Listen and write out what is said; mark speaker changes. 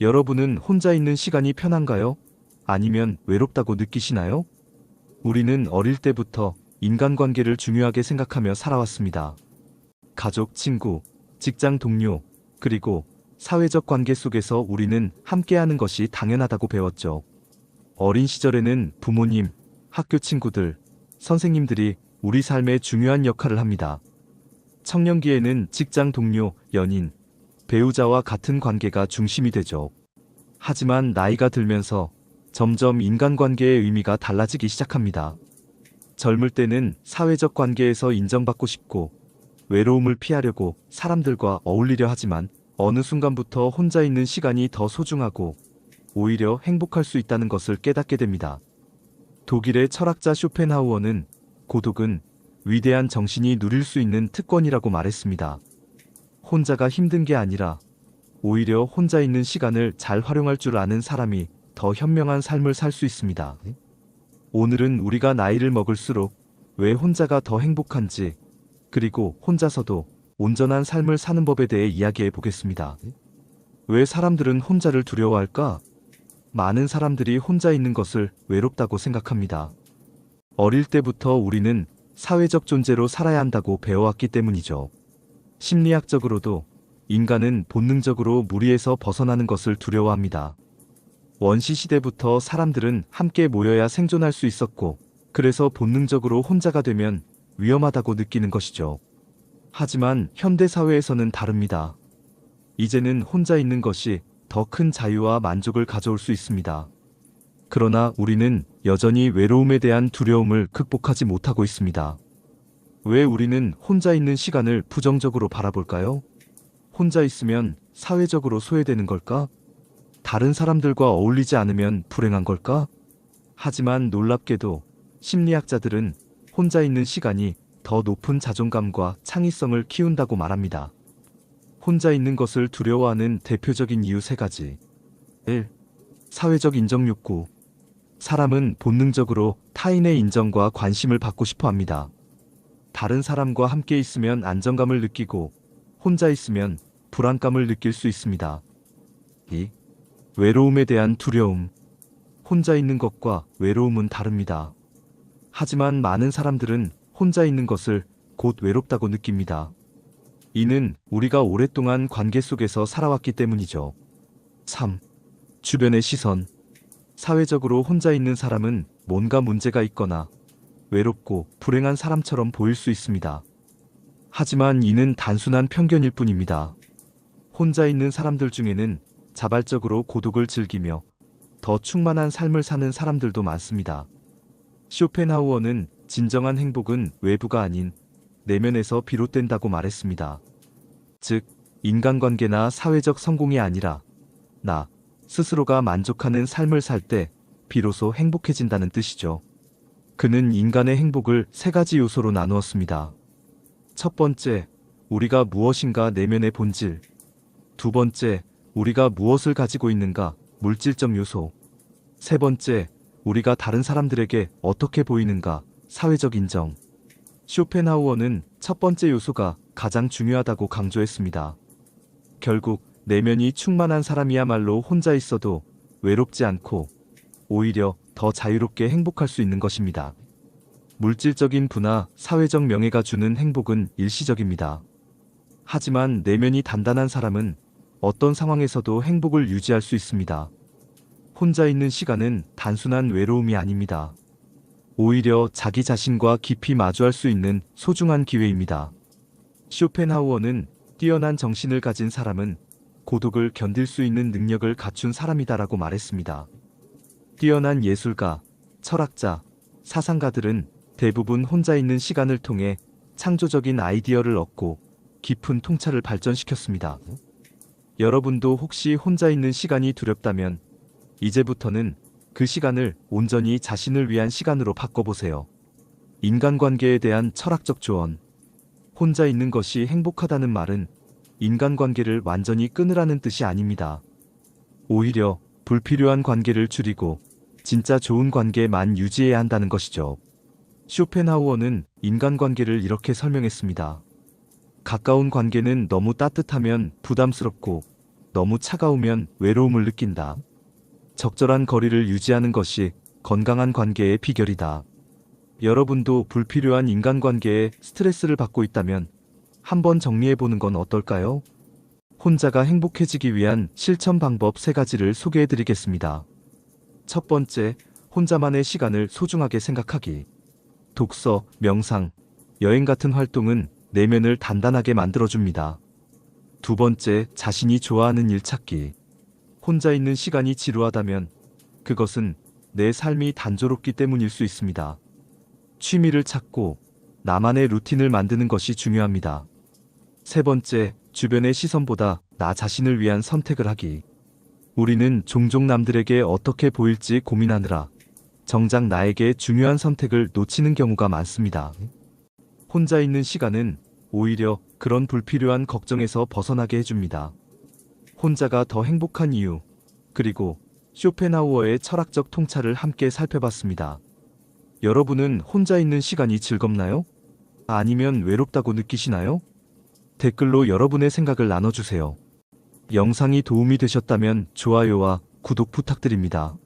Speaker 1: 여러분은 혼자 있는 시간이 편한가요? 아니면 외롭다고 느끼시나요? 우리는 어릴 때부터 인간관계를 중요하게 생각하며 살아왔습니다. 가족, 친구, 직장 동료, 그리고 사회적 관계 속에서 우리는 함께하는 것이 당연하다고 배웠죠. 어린 시절에는 부모님, 학교 친구들, 선생님들이 우리 삶에 중요한 역할을 합니다. 청년기에는 직장 동료, 연인, 배우자와 같은 관계가 중심이 되죠. 하지만 나이가 들면서 점점 인간관계의 의미가 달라지기 시작합니다. 젊을 때는 사회적 관계에서 인정받고 싶고 외로움을 피하려고 사람들과 어울리려 하지만 어느 순간부터 혼자 있는 시간이 더 소중하고 오히려 행복할 수 있다는 것을 깨닫게 됩니다. 독일의 철학자 쇼펜하우어는 고독은 위대한 정신이 누릴 수 있는 특권이라고 말했습니다. 혼자가 힘든 게 아니라 오히려 혼자 있는 시간을 잘 활용할 줄 아는 사람이 더 현명한 삶을 살 수 있습니다. 오늘은 우리가 나이를 먹을수록 왜 혼자가 더 행복한지, 그리고 혼자서도 온전한 삶을 사는 법에 대해 이야기해 보겠습니다. 왜 사람들은 혼자를 두려워할까? 많은 사람들이 혼자 있는 것을 외롭다고 생각합니다. 어릴 때부터 우리는 사회적 존재로 살아야 한다고 배워왔기 때문이죠. 심리학적으로도 인간은 본능적으로 무리에서 벗어나는 것을 두려워합니다. 원시 시대부터 사람들은 함께 모여야 생존할 수 있었고, 그래서 본능적으로 혼자가 되면 위험하다고 느끼는 것이죠. 하지만 현대 사회에서는 다릅니다. 이제는 혼자 있는 것이 더 큰 자유와 만족을 가져올 수 있습니다. 그러나 우리는 여전히 외로움에 대한 두려움을 극복하지 못하고 있습니다. 왜 우리는 혼자 있는 시간을 부정적으로 바라볼까요? 혼자 있으면 사회적으로 소외되는 걸까? 다른 사람들과 어울리지 않으면 불행한 걸까? 하지만 놀랍게도 심리학자들은 혼자 있는 시간이 더 높은 자존감과 창의성을 키운다고 말합니다. 혼자 있는 것을 두려워하는 대표적인 이유 3가지. 1. 사회적 인정 욕구. 사람은 본능적으로 타인의 인정과 관심을 받고 싶어 합니다. 다른 사람과 함께 있으면 안정감을 느끼고 혼자 있으면 불안감을 느낄 수 있습니다. 2. 외로움에 대한 두려움. 혼자 있는 것과 외로움은 다릅니다. 하지만 많은 사람들은 혼자 있는 것을 곧 외롭다고 느낍니다. 이는 우리가 오랫동안 관계 속에서 살아왔기 때문이죠. 3. 주변의 시선. 사회적으로 혼자 있는 사람은 뭔가 문제가 있거나 외롭고 불행한 사람처럼 보일 수 있습니다. 하지만 이는 단순한 편견일 뿐입니다. 혼자 있는 사람들 중에는 자발적으로 고독을 즐기며 더 충만한 삶을 사는 사람들도 많습니다. 쇼펜하우어는 진정한 행복은 외부가 아닌 내면에서 비롯된다고 말했습니다. 즉, 인간관계나 사회적 성공이 아니라 나 스스로가 만족하는 삶을 살 때 비로소 행복해진다는 뜻이죠. 그는 인간의 행복을 3가지 요소로 나누었습니다. 첫 번째, 우리가 무엇인가 내면의 본질. 2번째, 우리가 무엇을 가지고 있는가, 물질적 요소. 3번째, 우리가 다른 사람들에게 어떻게 보이는가, 사회적 인정. 쇼펜하우어는 첫 번째 요소가 가장 중요하다고 강조했습니다. 결국 내면이 충만한 사람이야말로 혼자 있어도 외롭지 않고 오히려 더 자유롭게 행복할 수 있는 것입니다. 물질적인 부나 사회적 명예가 주는 행복은 일시적입니다. 하지만 내면이 단단한 사람은 어떤 상황에서도 행복을 유지할 수 있습니다. 혼자 있는 시간은 단순한 외로움이 아닙니다. 오히려 자기 자신과 깊이 마주할 수 있는 소중한 기회입니다. 쇼펜하우어는 뛰어난 정신을 가진 사람은 고독을 견딜 수 있는 능력을 갖춘 사람이다라고 말했습니다. 뛰어난 예술가, 철학자, 사상가들은 대부분 혼자 있는 시간을 통해 창조적인 아이디어를 얻고 깊은 통찰을 발전시켰습니다. 여러분도 혹시 혼자 있는 시간이 두렵다면 이제부터는 그 시간을 온전히 자신을 위한 시간으로 바꿔보세요. 인간관계에 대한 철학적 조언. 혼자 있는 것이 행복하다는 말은 인간관계를 완전히 끊으라는 뜻이 아닙니다. 오히려 불필요한 관계를 줄이고 진짜 좋은 관계만 유지해야 한다는 것이죠. 쇼펜하우어는 인간관계를 이렇게 설명했습니다. 가까운 관계는 너무 따뜻하면 부담스럽고 너무 차가우면 외로움을 느낀다. 적절한 거리를 유지하는 것이 건강한 관계의 비결이다. 여러분도 불필요한 인간관계에 스트레스를 받고 있다면 한번 정리해보는 건 어떨까요? 혼자가 행복해지기 위한 실천 방법 3가지를 소개해드리겠습니다. 첫 번째, 혼자만의 시간을 소중하게 생각하기. 독서, 명상, 여행 같은 활동은 내면을 단단하게 만들어줍니다. 두 번째, 자신이 좋아하는 일 찾기. 혼자 있는 시간이 지루하다면 그것은 내 삶이 단조롭기 때문일 수 있습니다. 취미를 찾고 나만의 루틴을 만드는 것이 중요합니다. 세 번째, 주변의 시선보다 나 자신을 위한 선택을 하기. 우리는 종종 남들에게 어떻게 보일지 고민하느라 정작 나에게 중요한 선택을 놓치는 경우가 많습니다. 혼자 있는 시간은 오히려 그런 불필요한 걱정에서 벗어나게 해줍니다. 혼자가 더 행복한 이유, 그리고 쇼펜하우어의 철학적 통찰을 함께 살펴봤습니다. 여러분은 혼자 있는 시간이 즐겁나요? 아니면 외롭다고 느끼시나요? 댓글로 여러분의 생각을 나눠주세요. 영상이 도움이 되셨다면 좋아요와 구독 부탁드립니다.